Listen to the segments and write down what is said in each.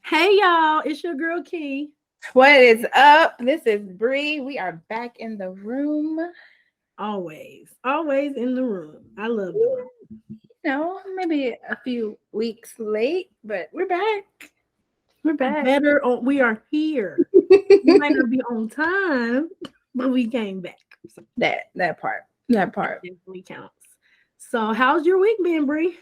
Hey y'all, it's your girl Kei. What is up? This is Bree. We are back in the room. Always in the room. I love the room. Maybe a few weeks late, but we're back. We're back. We are here. We might not be on time, but we came back. So That part. definitely counts. So how's your week been, Bree?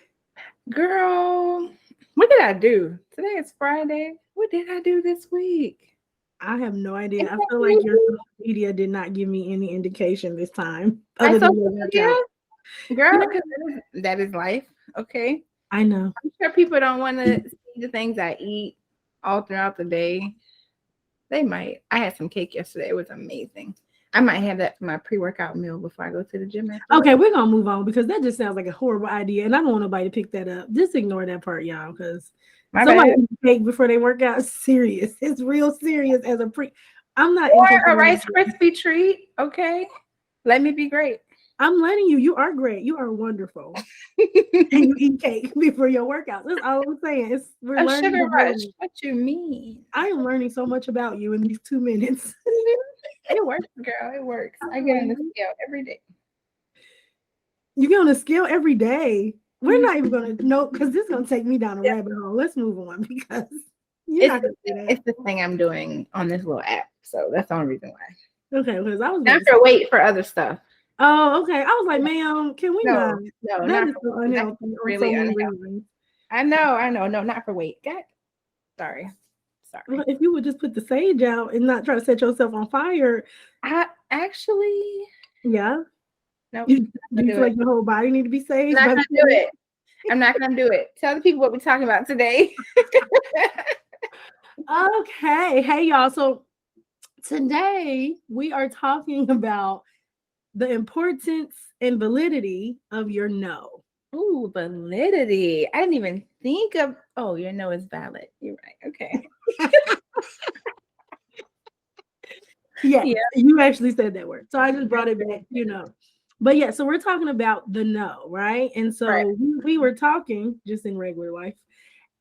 Girl, what did I do? Today is Friday. What did I do this week? I have no idea. I feel like your social media did not give me any indication this time. My Other than social media? Girl, because that is life. Okay. I know. I'm sure people don't want to see the things I eat all throughout the day. They might. I had some cake yesterday. It was amazing. I might have that for my pre-workout meal before I go to the gym. Okay, we're gonna move on because that just sounds like a horrible idea, and I don't want nobody to pick that up. Just ignore that part, y'all, because somebody eat cake before they work out. Serious. It's real serious as a pre. I'm not. Or a Rice Krispie treat. Okay, let me be great. I'm letting you. You are great. You are wonderful. And you eat cake before your workouts. That's all I'm saying. We're learning. Sugar rush. What you mean? I am learning so much about you in these 2 minutes. It works, girl. It works. I get on the scale every day. You get on the scale every day. We're not even gonna because this is gonna take me down a rabbit hole. Let's move on because it's the thing I'm doing on this little app. So that's the only reason why. Okay, because I was not for wait for other stuff. Oh, okay. I was like, ma'am, can we not? No, that is so unhealthy. Really unhealthy. I know. No, not for weight. God. Sorry. Well, if you would just put the sage out and not try to set yourself on fire. I actually. Yeah. No. Do you feel like your whole body need to be saged? I'm not gonna do it. I'm not gonna do it. Tell the people what we're talking about today. Okay. Hey, y'all. So today we are talking about the importance and validity of your no. Ooh, validity. I didn't even think of. Oh, your no is valid. You're right. Okay. Yeah, you actually said that word. So I just brought it back, But yeah, so we're talking about the no, right? And so we were talking just in regular life,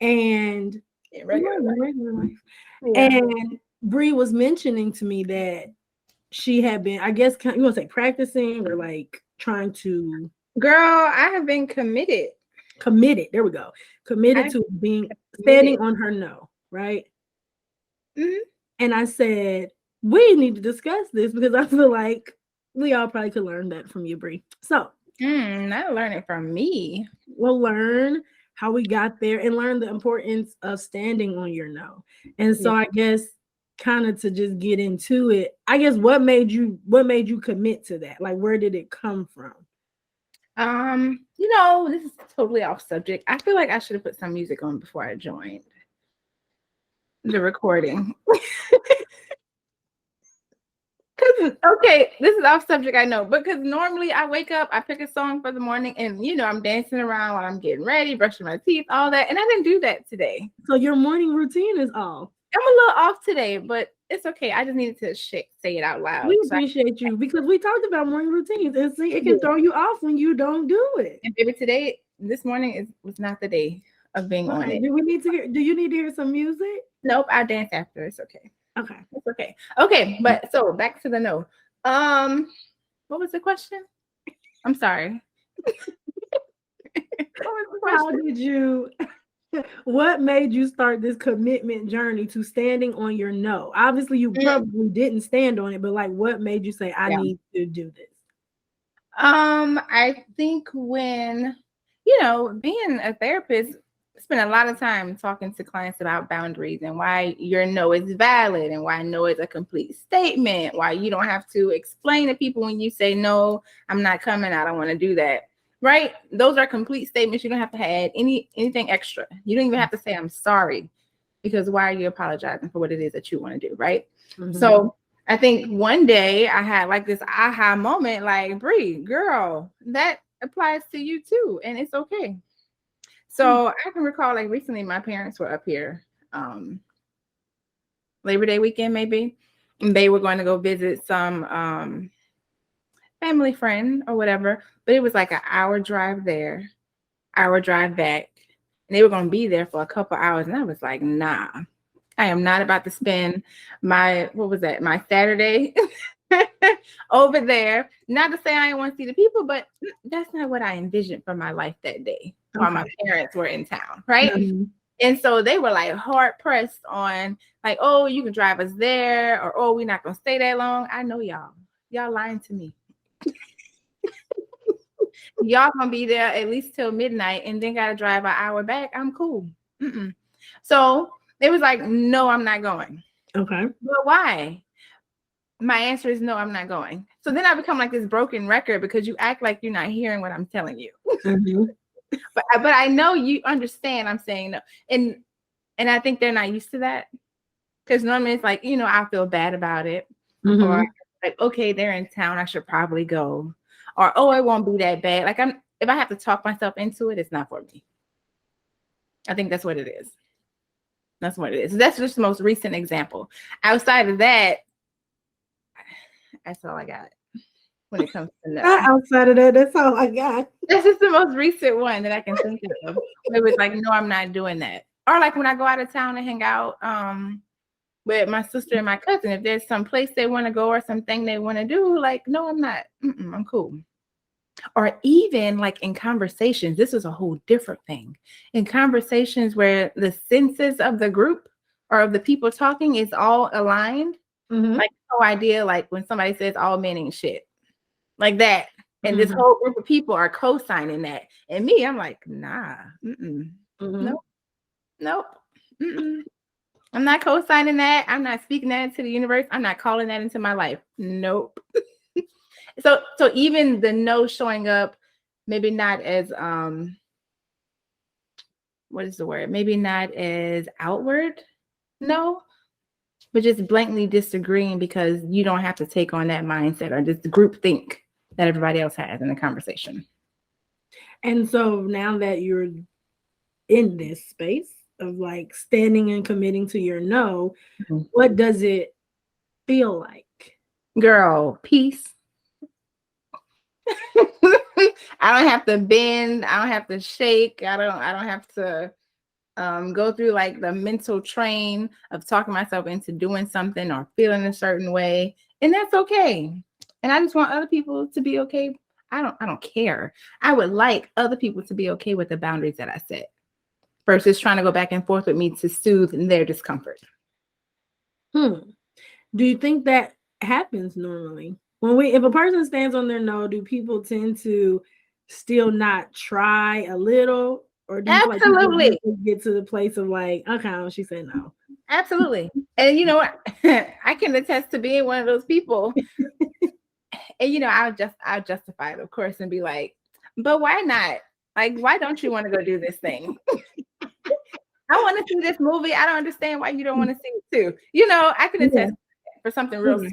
and regular life. Yeah. And Bree was mentioning to me that she had been, I guess, you want to say practicing or like trying to. Girl, I have been committed. There we go. Committed to standing on her no, right? Mm-hmm. And I said, we need to discuss this because I feel like we all probably could learn that from you, Bree. So, not learn it from me. We'll learn how we got there and learn the importance of standing on your no. And so I guess kind of to just get into it, I guess what made you commit to that? Like, where did it come from? This is totally off subject. I feel like I should have put some music on before I joined the recording. Okay, this is off subject, I know, because normally I wake up, I pick a song for the morning, and I'm dancing around while I'm getting ready, brushing my teeth, all that, and I didn't do that today. So your morning routine is off. I'm a little off today, but it's okay. I just needed to say it out loud. We appreciate you because we talked about morning routines, and see, it can throw you off when you don't do it. And baby, this morning was not the day of being on it. Do you need to hear some music? Nope, I'll dance after. It's okay. Okay. It's okay. Okay, but so back to the no. What was the question? I'm sorry. How did you what made you start this commitment journey to standing on your no? Obviously, you probably didn't stand on it, but like what made you say I need to do this? I think when being a therapist, spend a lot of time talking to clients about boundaries and why your no is valid and why no is a complete statement, why you don't have to explain to people when you say no, I'm not coming, I don't want to do that, right? Those are complete statements. You don't have to add anything extra. You don't even have to say I'm sorry, because why are you apologizing for what it is that you want to do, right? Mm-hmm. So I think one day I had like this aha moment, like, Bree, girl, that applies to you too, and it's okay. So I can recall, like, recently my parents were up here, Labor Day weekend maybe, and they were going to go visit some family friend or whatever, but it was like an hour drive there, hour drive back, and they were going to be there for a couple hours, and I was like, nah, I am not about to spend my Saturday over there. Not to say I didn't want to see the people, but that's not what I envisioned for my life that day while my parents were in town, right? Mm-hmm. And so they were like hard pressed on like, oh, you can drive us there, or oh, we're not gonna stay that long. I know y'all lying to me. Y'all gonna be there at least till midnight and then gotta drive an hour back. I'm cool. Mm-mm. So it was like, no, I'm not going. Okay. But why? My answer is no, I'm not going. So then I become like this broken record because you act like you're not hearing what I'm telling you. Mm-hmm. but I know you understand I'm saying no. And I think they're not used to that. Because normally it's like, I feel bad about it. Mm-hmm. Or like, okay, they're in town, I should probably go. Or, oh, it won't be that bad. Like if I have to talk myself into it, it's not for me. I think that's what it is. That's what it is. That's just the most recent example. Outside of that, that's all I got when it comes to that. Outside of that, that's all I got. That's just the most recent one that I can think of. It was like, no, I'm not doing that. Or like when I go out of town and hang out with my sister and my cousin, if there's some place they want to go or something they want to do, like, no, I'm not. I'm cool. Or even like in conversations, this is a whole different thing. In conversations where the senses of the group or of the people talking is all aligned, like no idea, like when somebody says all men ain't shit, like that. And this whole group of people are co-signing that. And me, I'm like, nah, nope. I'm not co-signing that. I'm not speaking that into the universe. I'm not calling that into my life. Nope. So even the no showing up, maybe not as what is the word? Maybe not as outward, no, but just blankly disagreeing because you don't have to take on that mindset or just group think that everybody else has in the conversation. And so now that you're in this space of like standing and committing to your no, what does it feel like? Girl, peace. I don't have to bend. I don't have to shake. I don't have to go through like the mental train of talking myself into doing something or feeling a certain way. And that's okay. And I just want other people to be okay. I don't care. I would like other people to be okay with the boundaries that I set versus trying to go back and forth with me to soothe their discomfort. Do you think that happens normally? If a person stands on their no, do people tend to still not try a little? Or do you absolutely like get to the place of like, okay, she said no? Absolutely. And you know what? I can attest to being one of those people. And I'll justify it, of course, and be like, but why not? Like, why don't you want to go do this thing? I want to see this movie. I don't understand why you don't want to see it too. I can attest for something real small.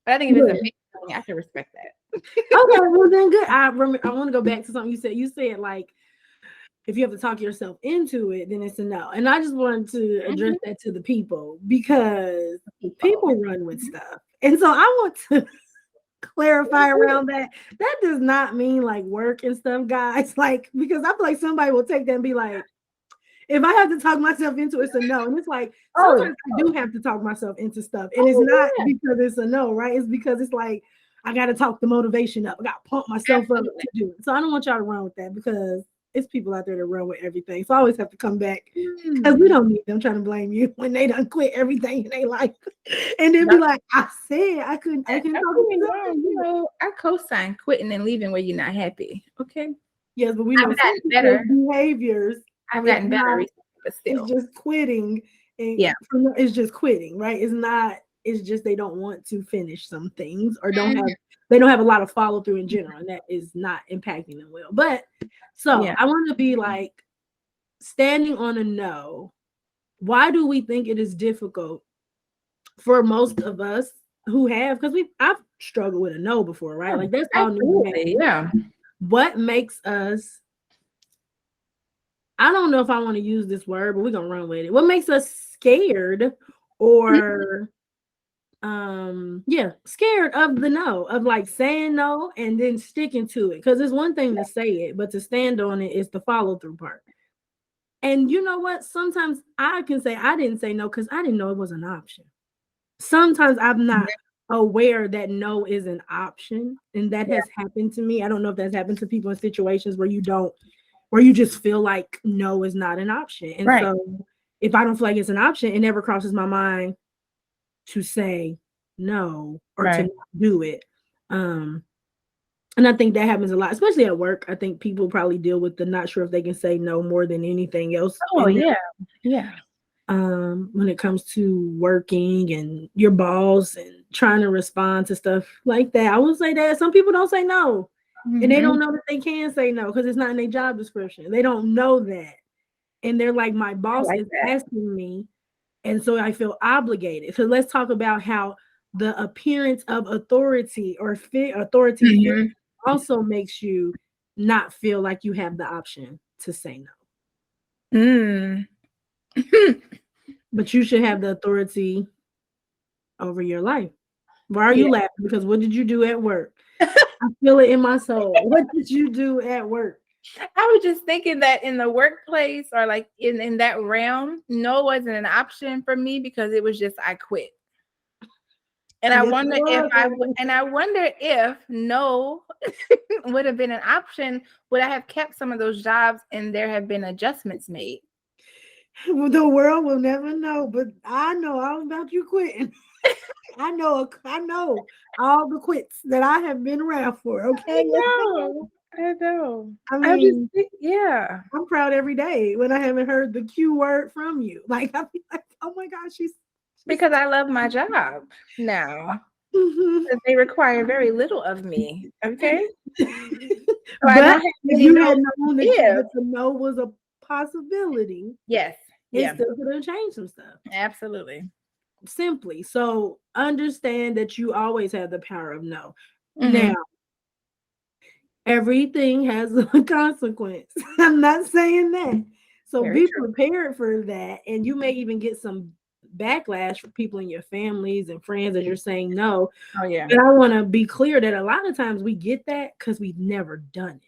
But I think if it's a big thing, I can respect that. Okay, well then good. I want to go back to something you said. You said like, if you have to talk yourself into it, then it's a no. And I just wanted to address that to the people because people run with stuff. And so I want to clarify around that. That does not mean like work and stuff, guys. Like, because I feel like somebody will take that and be like, if I have to talk myself into it, it's a no. And it's like, sometimes I do have to talk myself into stuff. And it's not because it's a no, right? It's because it's like, I got to talk the motivation up. I got to pump myself up to do it. So I don't want y'all to run with that because it's people out there that run with everything. So I always have to come back because we don't need them trying to blame you when they done quit everything in their life. And then be like, I said I couldn't talk to I co-sign quitting and leaving where you're not happy. Okay. Yes, but we know better behaviors. I've gotten better recently, but still. It's just quitting. And it's just quitting, right? It's just they don't want to finish some things or they don't have a lot of follow through in general, and that is not impacting them well. But I want to be like standing on a no. Why do we think it is difficult for most of us who have? Because I've struggled with a no before, right? Like that's all new. Yeah. What makes us? I don't know if I want to use this word, but we're gonna run with it. What makes us scared or scared of the no, of like saying no and then sticking to it? Because it's one thing to say it, but to stand on it is the follow through part. And you know what? Sometimes I can say I didn't say no because I didn't know it was an option. Sometimes I'm not aware that no is an option. And that has happened to me. I don't know if that's happened to people in situations where you just feel like no is not an option. And Right. so if I don't feel like it's an option, it never crosses my mind to say no or to Right. not do it. And I think that happens a lot, especially at work. I think people probably deal with the not sure if they can say no more than anything else. Oh, yeah. Yeah. When it comes to working and your boss and trying to respond to stuff like that. I will say that some people don't say no. And they don't know that they can say no because it's not in their job description. They don't know that. And they're like, my boss is asking me. And so I feel obligated. So let's talk about how the appearance of authority or authority also makes you not feel like you have the option to say no. But you should have the authority over your life. Why are you laughing? Because what did you do at work? I feel it in my soul. What did you do at work? I was just thinking that in the workplace or like in that realm, no wasn't an option for me because it was just I quit. And I wonder if no would have been an option, would I have kept some of those jobs and there have been adjustments made? The world will never know, but I know all about you quitting. I know all the quits that I have been around for. Okay, I know. I mean, I'm proud every day when I haven't heard the Q word from you. Like I'm like, oh my gosh, she's because I love my job now. They require very little of me. Okay, but you had known that the no was a possibility. Yes, it still could have changed some stuff. Absolutely. Simply. So understand that you always have the power of no. Now, everything has a consequence. I'm not saying that. So be prepared for that. And you may even get some backlash from people in your families and friends as you're saying no. Oh, yeah. But I want to be clear that a lot of times we get that because we've never done it.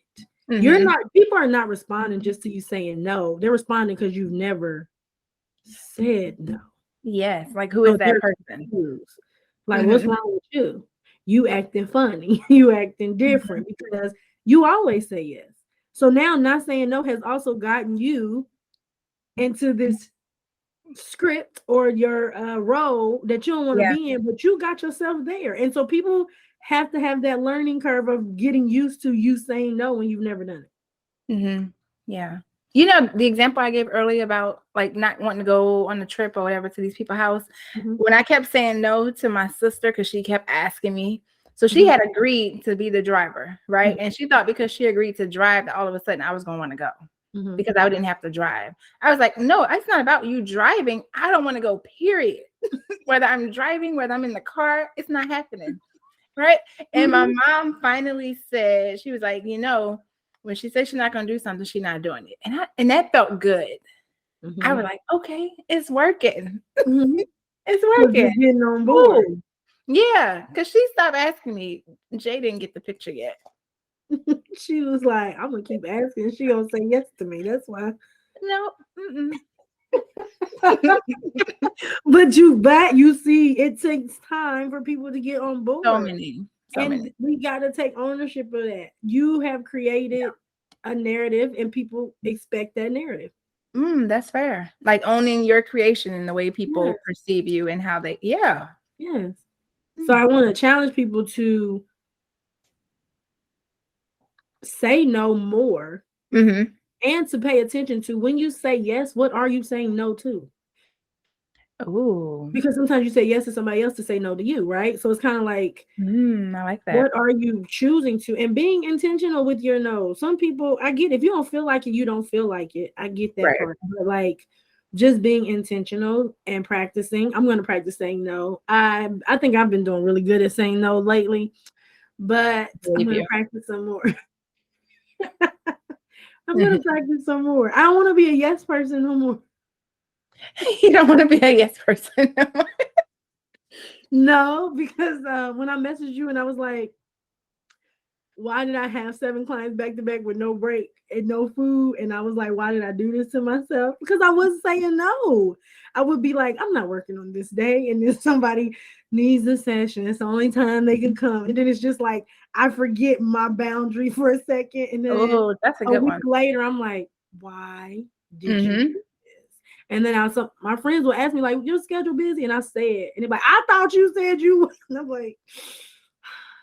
People are not responding just to you saying no. They're responding because you've never said no. Yes. Like, who is that person? Like, what's wrong with you? You acting funny. You acting different because you always say yes. So now not saying no has also gotten you into this script or your role that you don't want to be in, but you got yourself there. And so people have to have that learning curve of getting used to you saying no when you've never done it. Yeah. You know, the example I gave earlier about like not wanting to go on a trip or whatever to these people's house, when I kept saying no to my sister because she kept asking me. So she had agreed to be the driver, right? And she thought because she agreed to drive that all of a sudden I was going to want to go because I didn't have to drive. I was like, no, it's not about you driving. I don't want to go, period. Whether I'm driving, whether I'm in the car, it's not happening, right? And my mom finally said, she was like, you know, when she says she's not going to do something, she's not doing it. And that felt good. I was like, okay, it's working. It's working. You're getting on board. Ooh. Yeah, because she stopped asking me. Jay didn't get the picture yet. She was like, I'm going to keep asking. She going to say yes to me. That's why. No. But you see, it takes time for people to get on board. So many. We got to take ownership of that. You have created a narrative and people expect that narrative. That's fair. Like owning your creation and the way people perceive you and how they, Yes. So I want to challenge people to say no more and to pay attention to when you say yes, what are you saying no to? Oh, because sometimes you say yes to somebody else to say no to you, right? So it's kind of like, I like that. What are you choosing to? And being intentional with your no. Some people, I get if you don't feel like it, you don't feel like it. I get that part. But like just being intentional and practicing. I'm going to practice saying no. I think I've been doing really good at saying no lately, but I'm going to practice some more. I'm going to practice some more. I don't want to be a yes person no more. You don't want to be a yes person no more. No, because when I messaged you and I was like, why did I have 7 clients back to back with no break? and no food. And I was like, why did I do this to myself? Because I wasn't saying no. I would be like, I'm not working on this day. And then somebody needs a session. It's the only time they can come. And then it's just like, I forget my boundary for a second. And then that's a a good week one. later, I'm like, why did you do this? And then my friends will ask me, like, your schedule busy? And I said, and they're like, I thought you said you. And I'm like,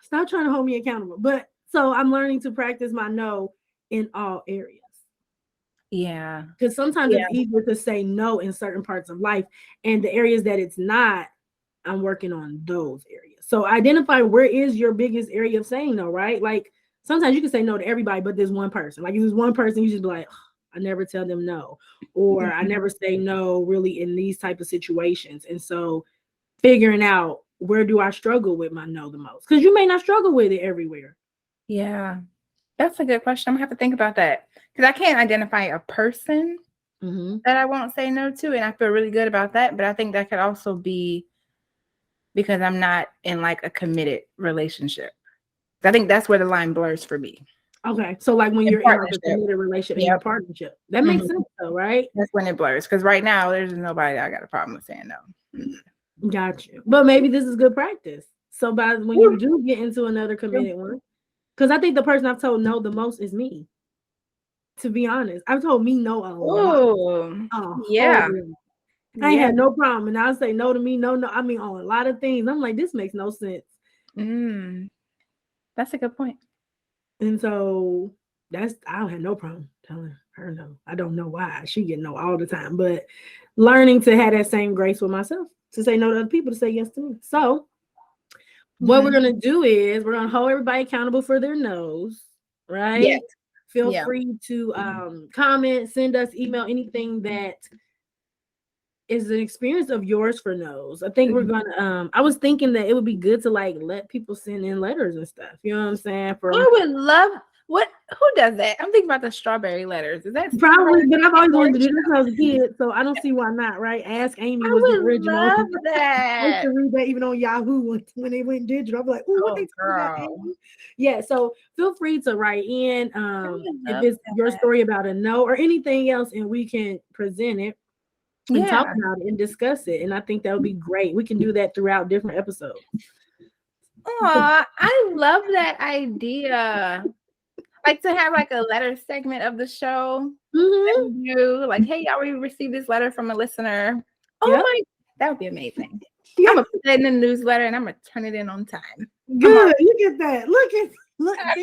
stop trying to hold me accountable. But so I'm learning to practice my no in all areas. Yeah. Because sometimes it's easier to say no in certain parts of life. And the areas that it's not, I'm working on those areas. So identify where is your biggest area of saying no, right? Like sometimes you can say no to everybody, but there's one person. Like if there's one person, you just be like, oh, I never tell them no. Or I never say no really in these type of situations. And so figuring out where do I struggle with my no the most? Because you may not struggle with it everywhere. Yeah. That's a good question. I'm gonna have to think about that. Because I can't identify a person that I won't say no to. And I feel really good about that. But I think that could also be because I'm not in like a committed relationship. I think that's where the line blurs for me. Okay. So like when you're in like a committed relationship, in a partnership, that makes sense though, right? That's when it blurs. Because right now there's nobody that I got a problem with saying no. Got you. But maybe this is good practice. So by when you do get into another committed one, because I think the person I've told no the most is me. To be honest, I've told me no a lot. Yeah. I ain't had no problem. And I'll say no to me, no. I mean, on a lot of things. I'm like, this makes no sense. That's a good point. And so I don't have no problem telling her no. I don't know why. She get no all the time. But learning to have that same grace with myself, to say no to other people, to say yes to me. So what we're going to do is we're going to hold everybody accountable for their no's, right? Yes. Feel free to comment, send us email, anything that is an experience of yours for no's. I think we're gonna I was thinking that it would be good to like let people send in letters and stuff. You know what I'm saying? I would love who does that? I'm thinking about the strawberry letters. Is that probably, but I've always wanted to do this when I was a kid, so I don't see why not, right? Ask Amy was the original. Love that. I used to read that even on Yahoo when they went digital. I'm like, oh, what they talking about, Amy? Yeah, so feel free to write in if it's your story about a no or anything else, and we can present it and talk about it and discuss it. And I think that would be great. We can do that throughout different episodes. Oh, I love that idea. Like to have like a letter segment of the show. You like, hey, y'all, we received this letter from a listener. Oh my, that would be amazing. I'm gonna put that in the newsletter and I'm gonna turn it in on time. Good. Look at that. Look, things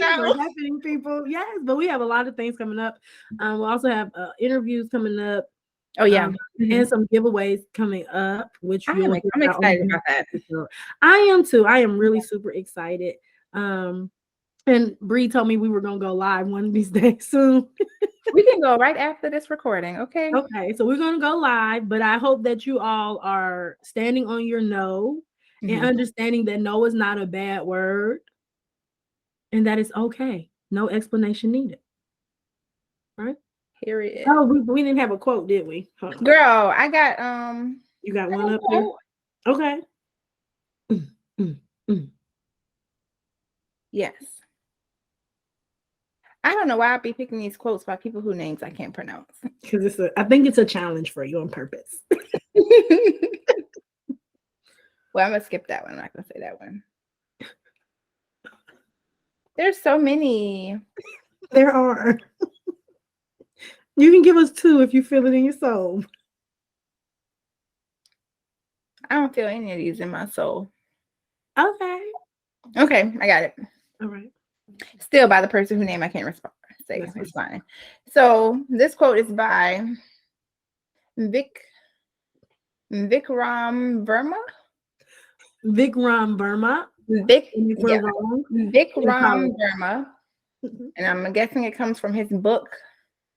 are happening, people. Yes, but we have a lot of things coming up. We'll also have interviews coming up. Oh yeah, and some giveaways coming up, which I'm excited about that. I am too. I am really super excited. And Bree told me we were gonna go live one of these days soon. We can go right after this recording, okay? Okay, so we're gonna go live, but I hope that you all are standing on your no and understanding that no is not a bad word, and that it's okay. No explanation needed. Right? Period. Oh, we didn't have a quote, did we? Girl, I got You got one up there? Okay. Yes. I don't know why I'd be picking these quotes by people whose names I can't pronounce. Because I think it's a challenge for you on purpose. Well, I'm gonna skip that one. I'm not gonna say that one. There's so many. There are. You can give us 2 if you feel it in your soul. I don't feel any of these in my soul. Okay, I got it. All right. Still by the person whose name I can't say. It's fine. So this quote is by Vikram Verma. Vikram Verma. Vikram Verma. And I'm guessing it comes from his book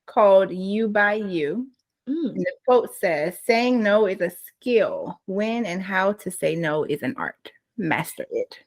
called You by You. And the quote says, saying no is a skill. When and how to say no is an art. Master it.